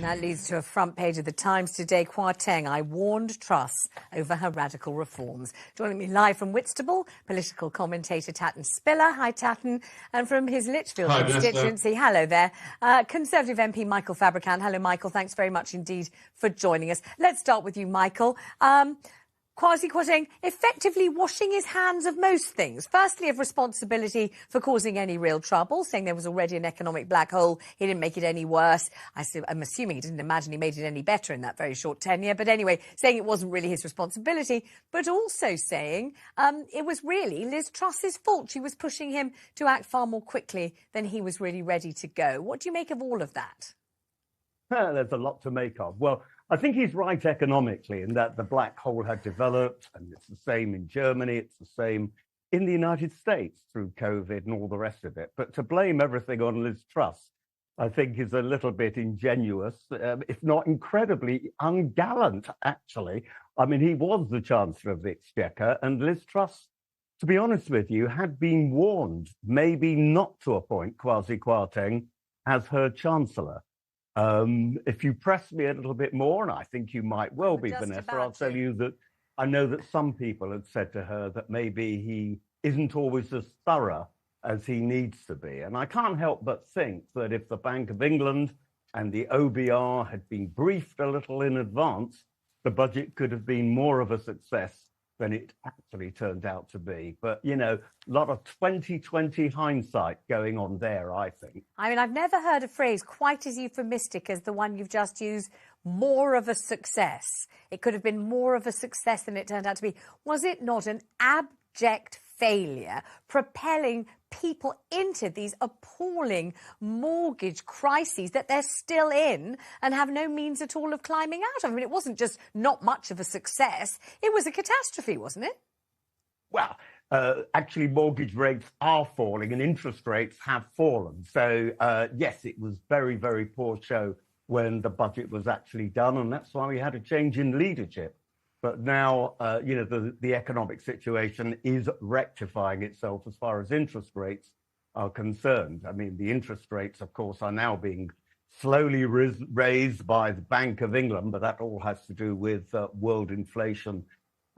And that leads to a front page of the Times today. Kwarteng, I warned Truss over her radical reforms. Joining me live from Whitstable, political commentator Tatton Spiller. Hi, Tatton. And from his Lichfield constituency, hello there, Conservative MP Michael Fabricant. Hello, Michael. Thanks very much indeed for joining us. Let's start with you, Michael. Kwasi Kwarteng effectively washing his hands of most things. Firstly, of responsibility for causing any real trouble, saying there was already an economic black hole. He didn't make it any worse. I'm assuming he didn't imagine he made it any better in that very short tenure. But anyway, saying it wasn't really his responsibility, but also saying it was really Liz Truss's fault. She was pushing him to act far more quickly than he was really ready to go. What do you make of all of that? There's a lot to make of. Well, I think he's right economically in that the black hole had developed, and it's the same in Germany, it's the same in the United States through COVID and all the rest of it. But to blame everything on Liz Truss, I think is a little bit ingenuous, if not incredibly ungallant, actually. I mean, he was the Chancellor of the Exchequer, and Liz Truss, to be honest with you, had been warned, maybe not to appoint Kwasi Kwarteng as her Chancellor. If you press me a little bit more, and I think you might well be, Vanessa, I'll tell you that I know that some people have said to her that maybe he isn't always as thorough as he needs to be. And I can't help but think that if the Bank of England and the OBR had been briefed a little in advance, the budget could have been more of a success than it actually turned out to be. But, you know, a lot of 2020 hindsight going on there, I think. I mean, I've never heard a phrase quite as euphemistic as the one you've just used, more of a success. It could have been more of a success than it turned out to be. Was it not an abject failure, propelling people into these appalling mortgage crises that they're still in and have no means at all of climbing out of? I mean, it wasn't just not much of a success, it was a catastrophe, wasn't it? Well, actually, mortgage rates are falling and interest rates have fallen. So, yes, it was very, very poor show when the budget was actually done, and that's why we had a change in leadership. But now, you know, the economic situation is rectifying itself as far as interest rates are concerned. I mean, the interest rates, of course, are now being slowly raised by the Bank of England, but that all has to do with world inflation,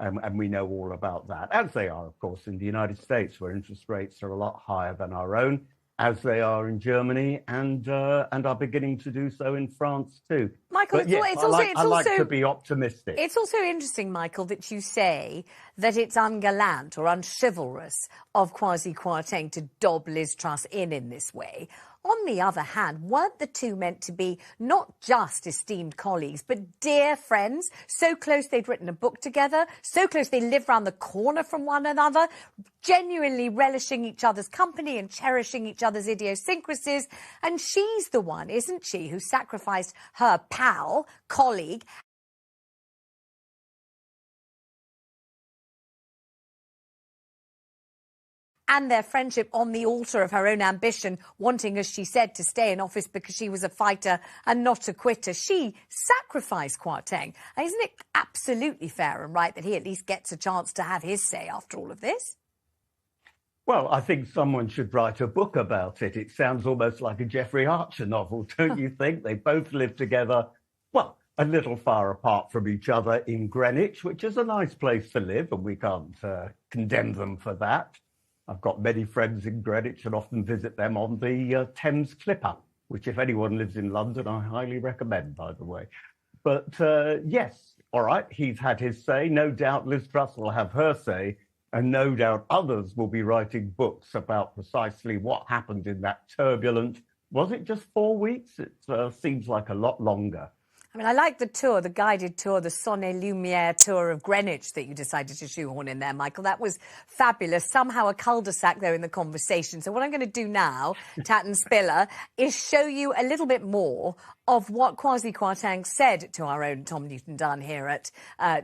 and we know all about that, as they are, of course, in the United States, where interest rates are a lot higher than our own, as they are in Germany, and are beginning to do so in France too. Michael, I like to be optimistic. It's also interesting, Michael, that you say that it's ungallant or unchivalrous of Kwasi Kwarteng to dob Liz Truss in this way. On the other hand, weren't the two meant to be not just esteemed colleagues, but dear friends, so close they'd written a book together, so close they lived round the corner from one another, genuinely relishing each other's company and cherishing each other's idiosyncrasies? And she's the one, isn't she, who sacrificed her pal, colleague, and their friendship on the altar of her own ambition, wanting, as she said, to stay in office because she was a fighter and not a quitter. She sacrificed Kwarteng. Isn't it absolutely fair and right that he at least gets a chance to have his say after all of this? Well, I think someone should write a book about it. It sounds almost like a Jeffrey Archer novel, don't you think? They both live together, well, a little far apart from each other in Greenwich, which is a nice place to live, and we can't condemn them for that. I've got many friends in Greenwich and often visit them on the Thames Clipper, which if anyone lives in London, I highly recommend, by the way. But yes, all right, he's had his say. No doubt Liz Truss will have her say, and no doubt others will be writing books about precisely what happened in that turbulent, was it just 4 weeks? It seems like a lot longer. I mean, I like the tour, the guided tour, the Sonne Lumiere tour of Greenwich that you decided to shoehorn in there, Michael. That was fabulous. Somehow a cul-de-sac there in the conversation. So what I'm going to do now, Tatton Spiller, is show you a little bit more of what Kwasi Kwarteng said to our own Tom Newton-Dunn here at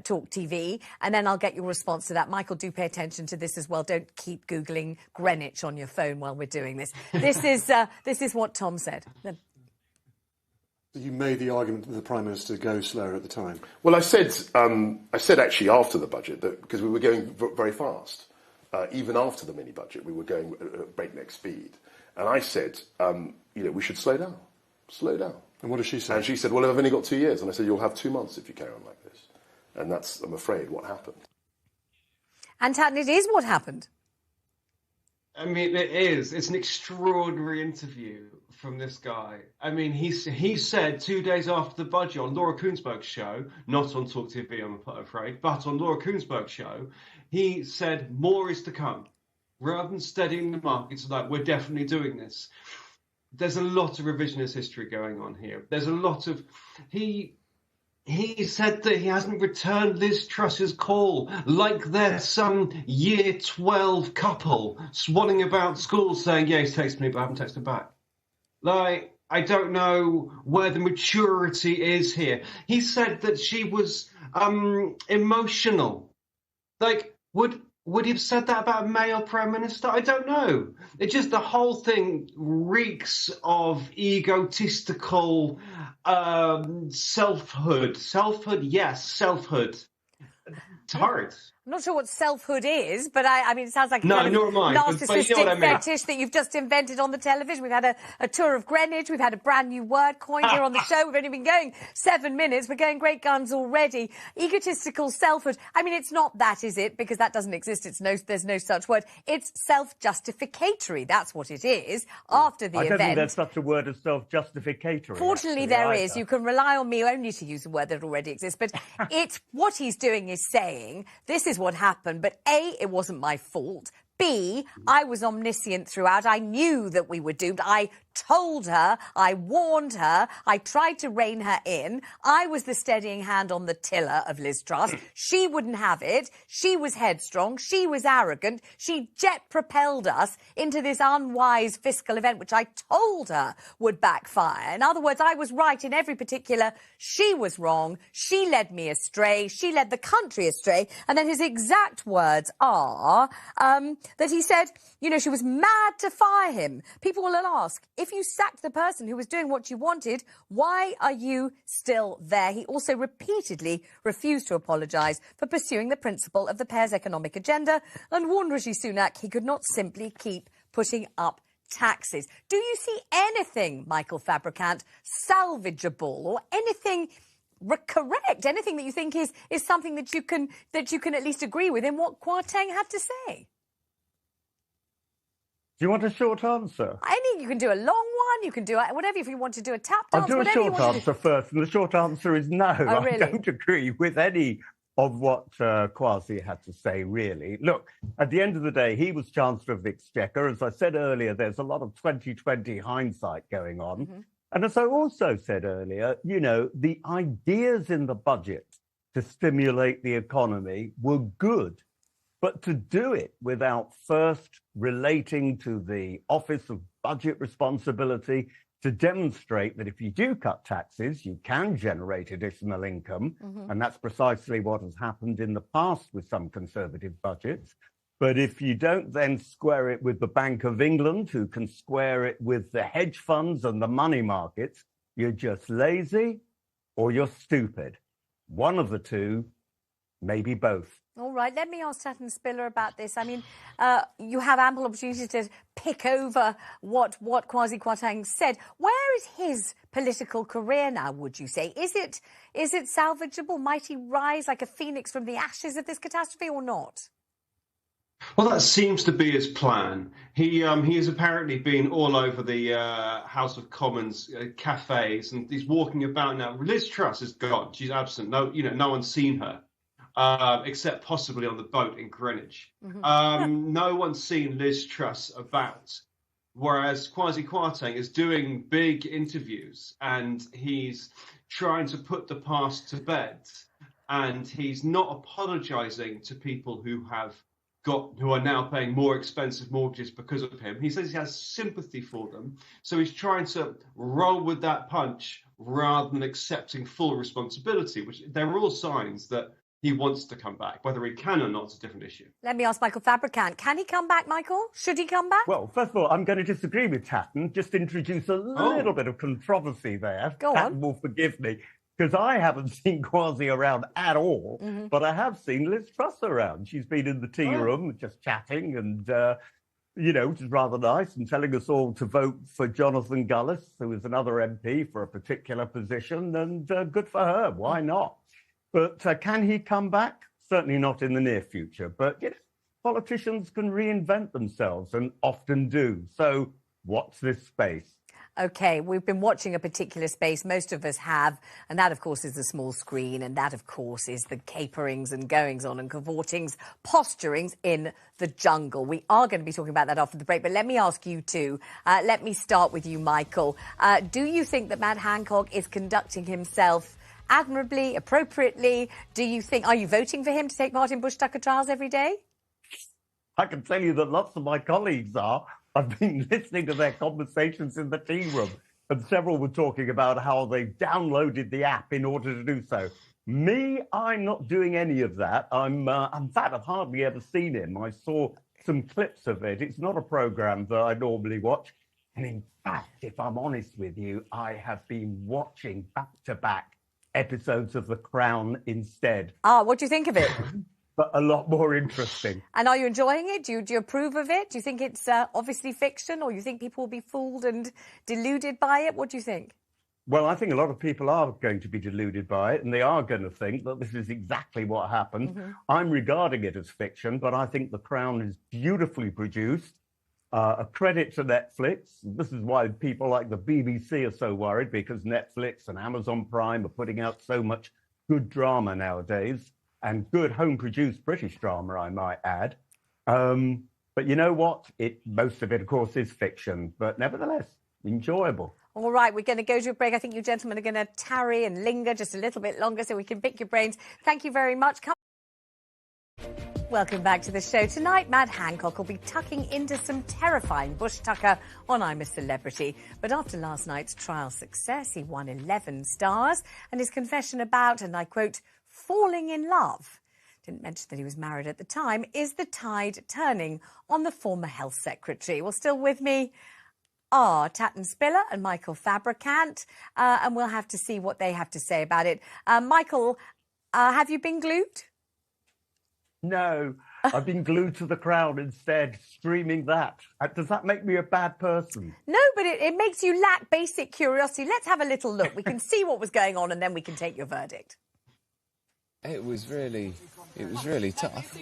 Talk TV, and then I'll get your response to that. Michael, do pay attention to this as well. Don't keep Googling Greenwich on your phone while we're doing this. This is what Tom said. You made the argument that the Prime Minister go slower at the time. Well, I said actually after the budget that because we were going very fast, even after the mini budget, we were going at breakneck speed, and I said, we should slow down. And what did she say? And she said, well, I've only got 2 years. And I said, you'll have 2 months if you carry on like this. And that's, I'm afraid, what happened. And Tatton, it is what happened. I mean, it is. It's an extraordinary interview from this guy. I mean, he said 2 days after the budget on Laura Kuenssberg's show, not on Talk TV, I'm afraid, but on Laura Kuenssberg's show, he said more is to come. Rather than steadying the markets, like, we're definitely doing this. There's a lot of revisionist history going on here. There's a lot of... He said that he hasn't returned Liz Truss's call, like they're some year 12 couple swanning about school saying, yeah, he's texted me, but I haven't texted back. Like, I don't know where the maturity is here. He said that she was emotional. Like, would he have said that about a male prime minister? I don't know. It just, the whole thing reeks of egotistical selfhood. Selfhood, yes, selfhood. It's hard. I'm not sure what selfhood is, but I mean, it sounds like a kind nor of am I, narcissistic but you know what I mean. fetish that you've just invented on the television. We've had a tour of Greenwich. We've had a brand new word coined here on the show. We've only been going 7 minutes. We're going great guns already. Egotistical selfhood. I mean, it's not that, is it? Because that doesn't exist. There's no such word. It's self-justificatory. That's what it is. After the I event. don't think there's such a word as self-justificatory. Fortunately, there is. You can rely on me only to use a word that already exists. But it's what he's doing is saying, this is what happened, but A, it wasn't my fault. B, I was omniscient throughout. I knew that we were doomed. I told her, I warned her, I tried to rein her in. I was the steadying hand on the tiller of Liz Truss. She wouldn't have it. She was headstrong. She was arrogant. She jet-propelled us into this unwise fiscal event, which I told her would backfire. In other words, I was right in every particular. She was wrong. She led me astray. She led the country astray. And then his exact words are that he said, you know, she was mad to fire him. People will ask, if you sacked the person who was doing what you wanted, why are you still there? He also repeatedly refused to apologise for pursuing the principle of the pair's economic agenda and warned Rishi Sunak he could not simply keep putting up taxes. Do you see anything, Michael Fabricant, salvageable or anything correct, anything that you think is something that you can at least agree with in what Kwarteng had to say? Do you want a short answer? You can do a long one, you can do whatever, if you want to do a tap dance, I'll do a short answer first, and the short answer is no. Oh, really? I don't agree with any of what Kwasi had to say, really. Look, at the end of the day, he was Chancellor of the Exchequer. As I said earlier, there's a lot of 2020 hindsight going on. Mm-hmm. And as I also said earlier, you know, the ideas in the budget to stimulate the economy were good. But to do it without first relating to the Office of Budget Responsibility to demonstrate that if you do cut taxes, you can generate additional income. Mm-hmm. And that's precisely what has happened in the past with some Conservative budgets. But if you don't then square it with the Bank of England, who can square it with the hedge funds and the money markets, you're just lazy or you're stupid. One of the two, maybe both. All right, let me ask Tatton Spiller about this. I mean, you have ample opportunity to pick over what Kwasi Kwarteng said. Where is his political career now, would you say? Is it salvageable? Might he rise like a phoenix from the ashes of this catastrophe or not? Well, that seems to be his plan. He has apparently been all over the House of Commons cafes, and he's walking about now. Liz Truss is gone; she's absent. No one's seen her. Except possibly on the boat in Greenwich. Mm-hmm. No one's seen Liz Truss about, whereas Kwasi Kwarteng is doing big interviews and he's trying to put the past to bed, and he's not apologising to people who are now paying more expensive mortgages because of him. He says he has sympathy for them, so he's trying to roll with that punch rather than accepting full responsibility, which they're all signs that he wants to come back. Whether he can or not is a different issue. Let me ask Michael Fabricant. Can he come back, Michael? Should he come back? Well, first of all, I'm going to disagree with Tatton. Just introduce a little bit of controversy there. Go on. Tatton will forgive me, because I haven't seen Kwasi around at all, but I have seen Liz Truss around. She's been in the tea room just chatting, and which is rather nice, and telling us all to vote for Jonathan Gullis, who is another MP for a particular position, and good for her. Why not? But can he come back? Certainly not in the near future. But politicians can reinvent themselves and often do. So watch this space. OK, we've been watching a particular space, most of us have, and that, of course, is the small screen, and that, of course, is the caperings and goings-on and cavortings, posturings in the jungle. We are going to be talking about that after the break, but let me ask you two. Let me start with you, Michael. Do you think that Matt Hancock is conducting himself admirably, appropriately? Are you voting for him to take part in Bush Tucker trials every day? I can tell you that lots of my colleagues are. I've been listening to their conversations in the tea room, and several were talking about how they downloaded the app in order to do so. Me, I'm not doing any of that. In fact, I've hardly ever seen him. I saw some clips of it. It's not a program that I normally watch. And in fact, if I'm honest with you, I have been watching back-to-back episodes of The Crown instead. What do you think of it? But a lot more interesting. And are you enjoying it? Do you approve of it? Do you think it's obviously fiction, or you think people will be fooled and deluded by it? What do you think? Well, I think a lot of people are going to be deluded by it, and they are going to think that this is exactly what happened. Mm-hmm. I'm regarding it as fiction, but I think The Crown is beautifully produced. A credit to Netflix. This is why people like the BBC are so worried, because Netflix and Amazon Prime are putting out so much good drama nowadays. And good home-produced British drama, I might add. But you know what? Most of it, of course, is fiction, but nevertheless, enjoyable. All right, we're going to go to a break. I think you gentlemen are going to tarry and linger just a little bit longer so we can pick your brains. Thank you very much. Welcome back to the show. Tonight, Matt Hancock will be tucking into some terrifying Bush Tucker on I'm a Celebrity. But after last night's trial success, he won 11 stars, and his confession about, and I quote, falling in love, didn't mention that he was married at the time, is the tide turning on the former health secretary. Well, still with me are Tatton Spiller and Michael Fabricant, and we'll have to see what they have to say about it. Michael, have you been glued? No, I've been glued to The Crown instead, streaming that. Does that make me a bad person? No, but it makes you lack basic curiosity. Let's have a little look. We can see what was going on, and then we can take your verdict. It was really tough.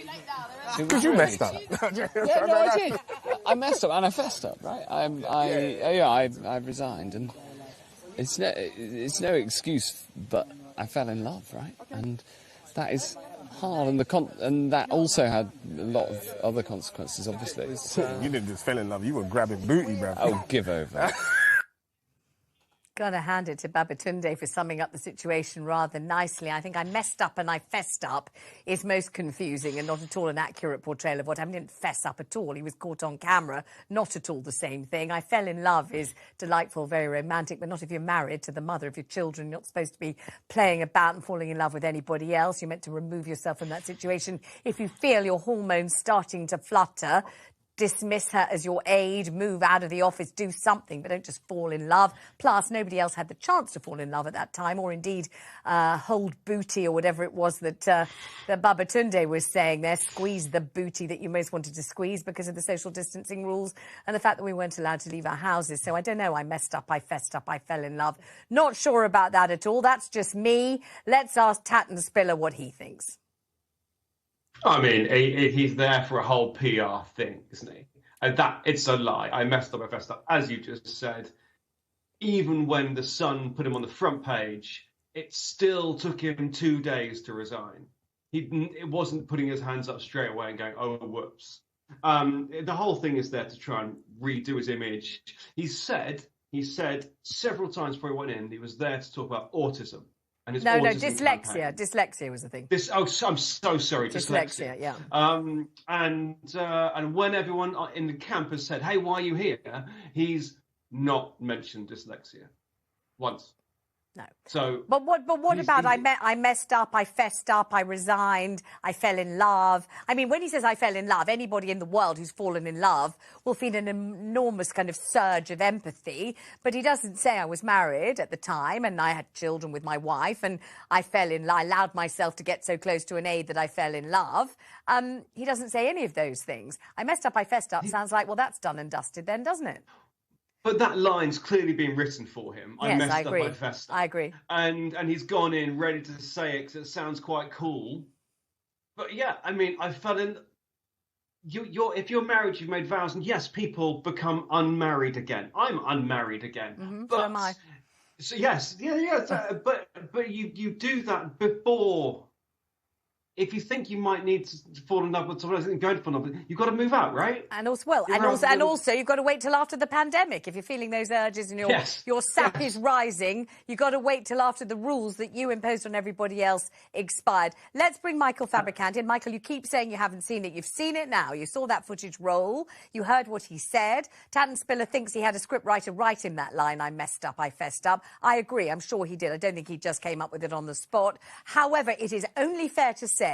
Because you messed up. Yeah, no, I did. I messed up and I fessed up, right? I resigned, and it's no excuse, but I fell in love, right? And that is hard, and that also had a lot of other consequences, obviously. You didn't just fall in love; you were grabbing booty, bro. Oh, give over. Gotta hand it to Babatunde for summing up the situation rather nicely. I think I messed up and I fessed up is most confusing and not at all an accurate portrayal of what happened. He didn't fess up at all. He was caught on camera. Not at all the same thing. I fell in love is delightful, very romantic, but not if you're married to the mother of your children. You're not supposed to be playing about and falling in love with anybody else. You're meant to remove yourself from that situation. If you feel your hormones starting to flutter, dismiss her as your aide, move out of the office, do something, but don't just fall in love. Plus, nobody else had the chance to fall in love at that time, or indeed hold booty or whatever it was that Babatunde was saying there, squeeze the booty that you most wanted to squeeze because of the social distancing rules and the fact that we weren't allowed to leave our houses. So I don't know, I messed up, I fessed up, I fell in love. Not sure about that at all. That's just me. Let's ask Tatton Spiller what he thinks. I mean, he's there for a whole PR thing, isn't he? And that, it's a lie. I messed up, I fessed up. As you just said, even when the Sun put him on the front page, it still took him 2 days to resign. It wasn't putting his hands up straight away and going, oh, whoops. The whole thing is there to try and redo his image. He said several times before he went in, he was there to talk about autism. No, dyslexia. Campaign. Dyslexia was the thing. I'm so sorry, dyslexia. Yeah. And when everyone in the campus said, "Hey, why are you here?" he's not mentioned dyslexia once. No. So, but what about I messed up, I fessed up, I resigned, I fell in love? I mean, when he says I fell in love, anybody in the world who's fallen in love will feel an enormous kind of surge of empathy. But he doesn't say I was married at the time and I had children with my wife and I allowed myself to get so close to an aide that I fell in love. He doesn't say any of those things. I messed up, I fessed up sounds like, well, that's done and dusted then, doesn't it? But that line's clearly been written for him. Yes, I messed I agree. up, I fessed up. I agree. And he's gone in ready to say it because it sounds quite cool. But yeah, I mean, I fell in. If you're married, you've made vows, and yes, people become unmarried again. I'm unmarried again. But, so am I. So yes, but you do that before. If you think you might need to fall in love with someone else and go to fall in love with, you've got to move out, right? And also, you've got to wait till after the pandemic. If you're feeling those urges and your sap is rising, you've got to wait till after the rules that you imposed on everybody else expired. Let's bring Michael Fabricant in. Michael, you keep saying you haven't seen it. You've seen it now. You saw that footage roll. You heard what he said. Tattenspiller thinks he had a scriptwriter write him that line, I messed up, I fessed up. I agree. I'm sure he did. I don't think he just came up with it on the spot. However, it is only fair to say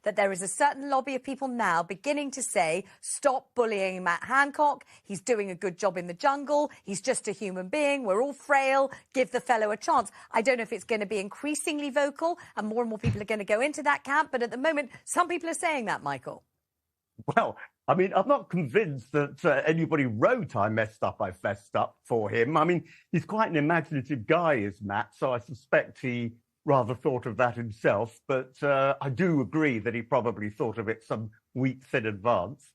that there is a certain lobby of people now beginning to say, stop bullying Matt Hancock. He's doing a good job in the jungle. He's just a human being. We're all frail. Give the fellow a chance. I don't know if it's going to be increasingly vocal and more people are going to go into that camp. But at the moment, some people are saying that, Michael. Well, I mean, I'm not convinced that anybody wrote I messed up, I fessed up for him. I mean, he's quite an imaginative guy, is Matt, so I suspect he rather thought of that himself, but I do agree that he probably thought of it some weeks in advance.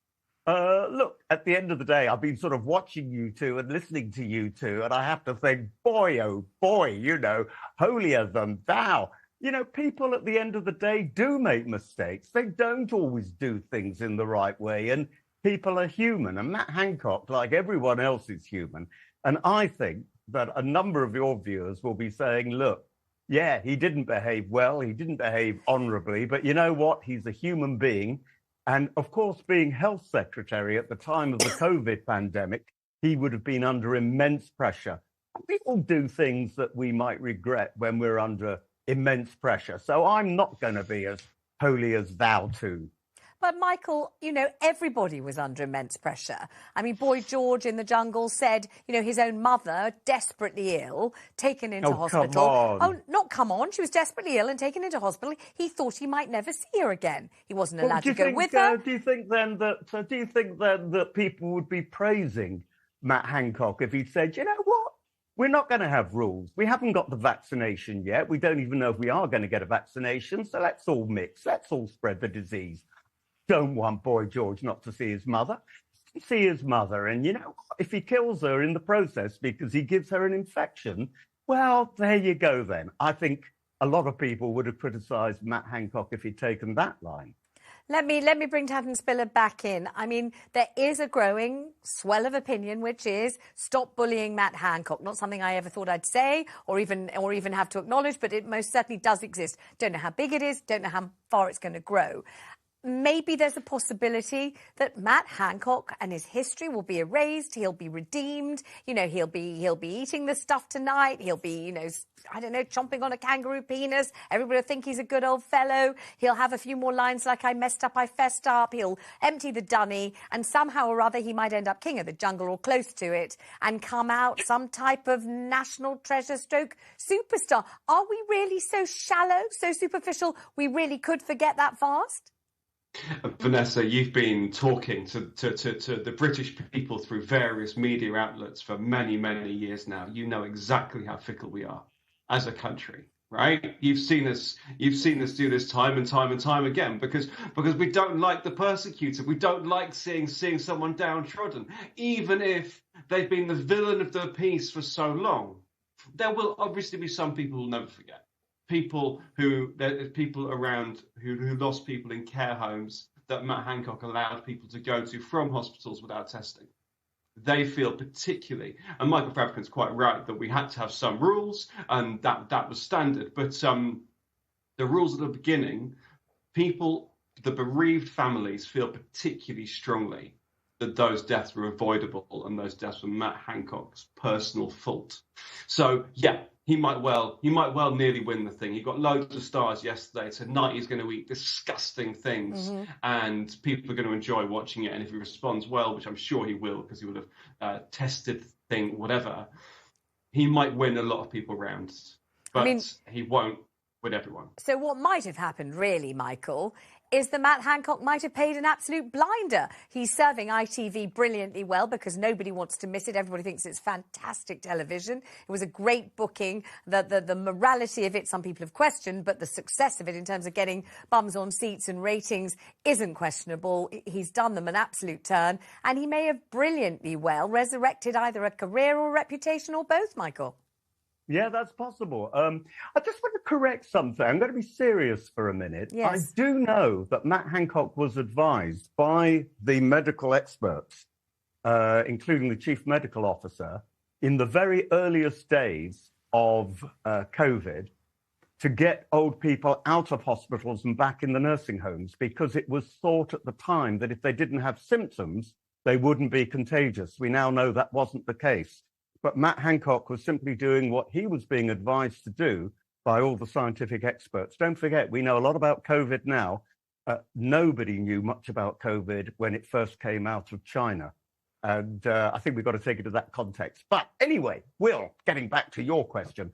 Look, at the end of the day, I've been sort of watching you two and listening to you two, and I have to think, boy, oh boy, holier than thou. People at the end of the day do make mistakes. They don't always do things in the right way, and people are human. And Matt Hancock, like everyone else, is human. And I think that a number of your viewers will be saying, look, yeah, he didn't behave well, he didn't behave honourably, but you know what? He's a human being. And of course, being health secretary at the time of the COVID pandemic, he would have been under immense pressure. We all do things that we might regret when we're under immense pressure. So I'm not going to be as holy as thou two. But, Michael, everybody was under immense pressure. I mean, Boy George in the jungle said, his own mother, desperately ill, taken into hospital. Come on. Oh, not come on. She was desperately ill and taken into hospital. He thought he might never see her again. He wasn't allowed to go with her. Do you think then that people would be praising Matt Hancock if he'd said, you know what? We're not going to have rules. We haven't got the vaccination yet. We don't even know if we are going to get a vaccination. So let's all mix. Let's all spread the disease. Don't want Boy George not to see his mother. See his mother. And, if he kills her in the process because he gives her an infection, well, there you go then. I think a lot of people would have criticised Matt Hancock if he'd taken that line. Let me bring Tattenspiller back in. I mean, there is a growing swell of opinion, which is stop bullying Matt Hancock. Not something I ever thought I'd say or even have to acknowledge, but it most certainly does exist. Don't know how big it is, don't know how far it's going to grow. Maybe there's a possibility that Matt Hancock and his history will be erased. He'll be redeemed. He'll be eating the stuff tonight. He'll be, chomping on a kangaroo penis. Everybody will think he's a good old fellow. He'll have a few more lines like I messed up, I fessed up. He'll empty the dunny and somehow or other he might end up king of the jungle or close to it and come out some type of national treasure stroke superstar. Are we really so shallow, so superficial, we really could forget that fast? Vanessa, you've been talking to the British people through various media outlets for many, many years now. You know exactly how fickle we are as a country, right? You've seen us do this time and time and time again because we don't like the persecuted. We don't like seeing someone downtrodden, even if they've been the villain of the piece for so long. There will obviously be some people who'll never forget. People around who lost people in care homes that Matt Hancock allowed people to go to from hospitals without testing. They feel particularly, and Michael Fabricant's quite right, that we had to have some rules and that was standard. But the rules at the beginning, the bereaved families feel particularly strongly that those deaths were avoidable and those deaths were Matt Hancock's personal fault. So, yeah, he might well nearly win the thing. He got loads of stars yesterday. Tonight he's going to eat disgusting things, and people are going to enjoy watching it. And if he responds well, which I'm sure he will, because he would have tested the thing, whatever, he might win a lot of people round. But he won't with everyone. So what might have happened, really, Michael, is that Matt Hancock might have paid an absolute blinder. He's serving ITV brilliantly well because nobody wants to miss it. Everybody thinks it's fantastic television. It was a great booking. The morality of it, some people have questioned, but the success of it in terms of getting bums on seats and ratings isn't questionable. He's done them an absolute turn, and he may have brilliantly well resurrected either a career or a reputation or both, Michael. Yeah, that's possible. I just want to correct something. I'm going to be serious for a minute. Yes. I do know that Matt Hancock was advised by the medical experts, including the chief medical officer, in the very earliest days of COVID, to get old people out of hospitals and back in the nursing homes, because it was thought at the time that if they didn't have symptoms, they wouldn't be contagious. We now know that wasn't the case. But Matt Hancock was simply doing what he was being advised to do by all the scientific experts. Don't forget, we know a lot about COVID now. Nobody knew much about COVID when it first came out of China. And I think we've got to take it to that context. But anyway, Will, getting back to your question,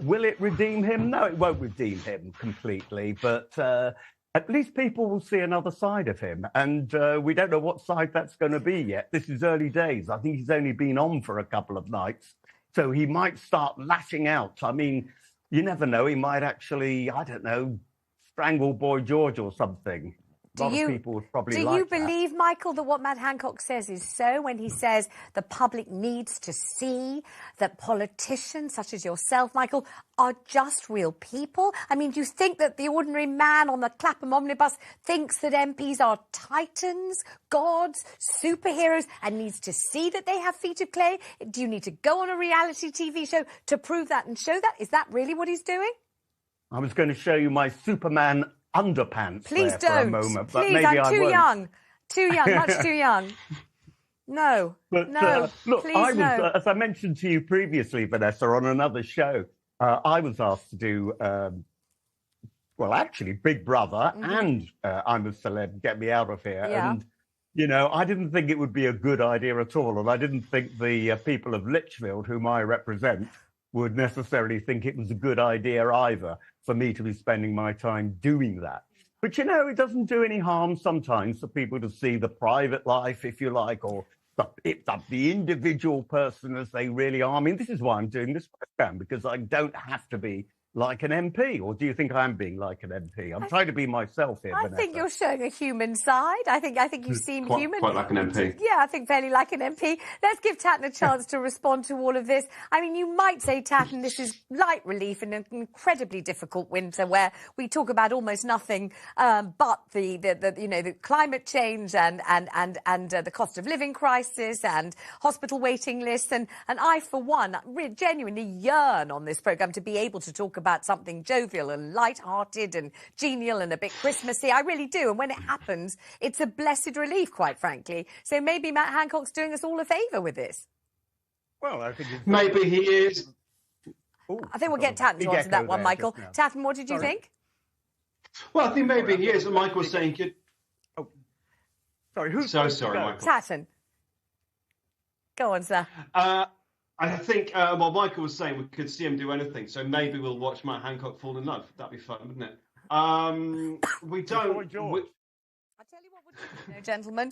will it redeem him? No, it won't redeem him completely. But at least people will see another side of him. And we don't know what side that's going to be yet. This is early days. I think he's only been on for a couple of nights. So he might start lashing out. I mean, you never know. He might actually, I don't know, strangle Boy George or something. A lot of people would probably like that. Do you believe, Michael, that what Matt Hancock says is so when he says the public needs to see that politicians such as yourself, Michael, are just real people? I mean, do you think that the ordinary man on the Clapham omnibus thinks that MPs are titans, gods, superheroes, and needs to see that they have feet of clay? Do you need to go on a reality TV show to prove that and show that? Is that really what he's doing? I was going to show you my Superman underpants. Please there don't. For a moment, but please, maybe I'm I too won't. young. Too young, much too young. No, But, no, look, please I was, no. as I mentioned to you previously, Vanessa, on another show, I was asked to do, well, actually, Big Brother and I'm a Celeb, Get Me Out of Here. Yeah. And, you know, I didn't think it would be a good idea at all. And I didn't think the people of Lichfield, whom I represent, would necessarily think it was a good idea either for me to be spending my time doing that. But, you know, it doesn't do any harm sometimes for people to see the private life, if you like, or the individual person as they really are. I mean, this is why I'm doing this program, because I don't have to be like an MP. Or do you think I'm being like an MP? I'm trying to be myself here, Vanessa. I think you're showing a human side. I think you seem human. Quite like an MP. Yeah, I think fairly like an MP. Let's give Tatton a chance to respond to all of this. I mean, you might say, Tatton, this is light relief in an incredibly difficult winter where we talk about almost nothing but the climate change and the cost of living crisis and hospital waiting lists. And I, for one, genuinely yearn on this programme to be able to talk about something jovial and light-hearted and genial and a bit Christmassy. I really do. And when it happens, it's a blessed relief, quite frankly. So maybe Matt Hancock's doing us all a favour with this. Well, I think maybe he is. Ooh, I think we'll get Tatton to answer that one, Michael. Tatton, what did you think? Well, I think maybe he is. And Michael was saying, sorry, who's so sorry, Michael. Tatton. Go on, sir. I think, well, Michael was saying we could see him do anything, so maybe we'll watch Matt Hancock fall in love. That'd be fun, wouldn't it? We don't. George. I'll tell you what we'll do, gentlemen.